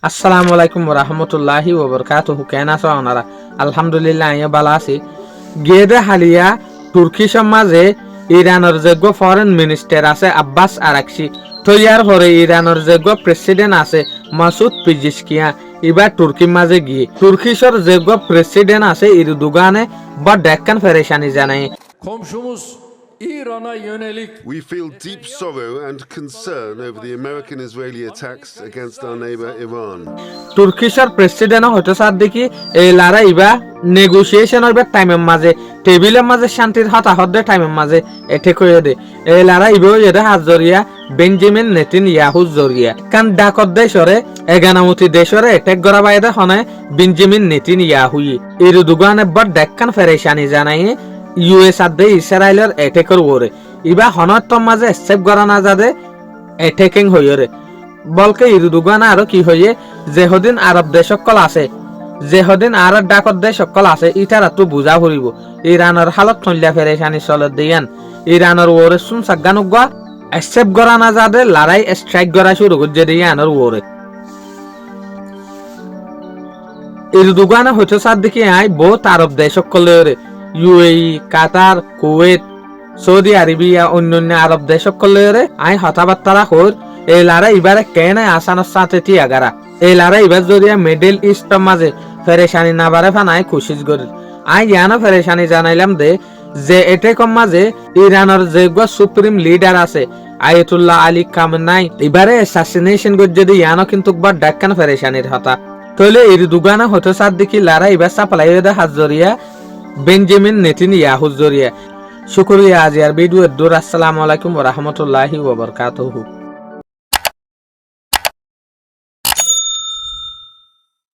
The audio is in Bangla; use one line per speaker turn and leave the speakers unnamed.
আসসালামু আলাইকুম ওরহমতুল্লাহি ওবরকাতুহু। কেন আছো আপনারা? আলহামদুলিল্লাহ আমি ভালো আছি। গেদে হালিয়া তুর্কি সমাজে ইরানের যোগ্য ফরেন মিনিস্টার আছে আব্বাস আরাকচি, তৈয়ার পরে ইরানের যোগ্য প্রেসিডেন্ট আছে মাসুদ পিজিশকিয়া। এবার তুর্কির মাঝে গিয়ে তুর্কিশর যোগ্য প্রেসিডেন্ট আছে ইরদোগানে বা ডেক্কান ফেরেশানি জানাই।
Komşumuz İran'a yönelik
We feel deep sorrow and concern over the American-Israeli attacks against our neighbor Iran.
তুর্কিশর প্রেসিডেন্ট হইতে সার দেখি এই লারা ইবা নেগোসিয়েশন হইবে টাইমের মাঝে টেবিলের মাঝে শান্তির হতাহত টাইমের মাঝে এঠে কইয়ে দে এই লারা ইবেও এদে হাত জরিয়া বেঞ্জামিন নেতানিয়াহু জরিয়া কান ডাকত দেশরে এগানামতি দেশরে এটেক গরা বাইদে হনে বেঞ্জামিন নেতানিয়াহুই ইরদোগানে বড় ডেক্কান ফেরেশানি জানাই ইউএস আদে ইসরায়েলের এটেকর ওরে ইবা হনত মাঝে সেভ করা না যাদে এটেকিং হইরে বলকে ইরদোগান আরো কি হইয়ে যেহদিন আরব দেশ সকল আছে যেহদিন আরব ডাকত দেশ সকল আছে ইটারা তো বুঝা ফুরিব ইরানের হালত থইলা ফেরেশানি চলে দিয়ান ইরানের ওরে সুন সাগানুগা এসেপ করা না যাদে লড়াই স্ট্রাইক করা শুরু করছে দিয়ানের ওরে ইরদোগানে হইতে সার দেখি আই বহুত আরব দেশ সকলের UAE Qatar Kuwait Saudi Arabia অন্যান্য আরব দেশ সকলের আই হতাবার্তারা হর এই লারা এবারে কেন আসানোর সাথে টিয়াগারা এই লারা এবার জরিয়া মিডল ইস্টের মাঝে ফেরেশানি না বারে ফানাই খুশিজ করি আই ইয়ানো ফেরেশানি জানাইলাম দে যে এতে কম মাঝে ইরানের যে সুপ্রিম লিডার আছে আয়াতুল্লাহ আলী খামেনাই এবারে অ্যাসাসিনেশন করে যদি ইয়ানো কিন্তু বার ডাক্কান ফেরেশানির হতা তইলে ইরদোগানে হতে সার দেখি লারা এবার সাপ্লাই দে হাত জরিয়া বেঞ্জামিন নেতানিয়াহু জরিয়া। শুকরিয়া। আজি আর ভিডিও দূর। আসসালামু আলাইকুম ওয়া রাহমাতুল্লাহি ওয়া বারাকাতুহু।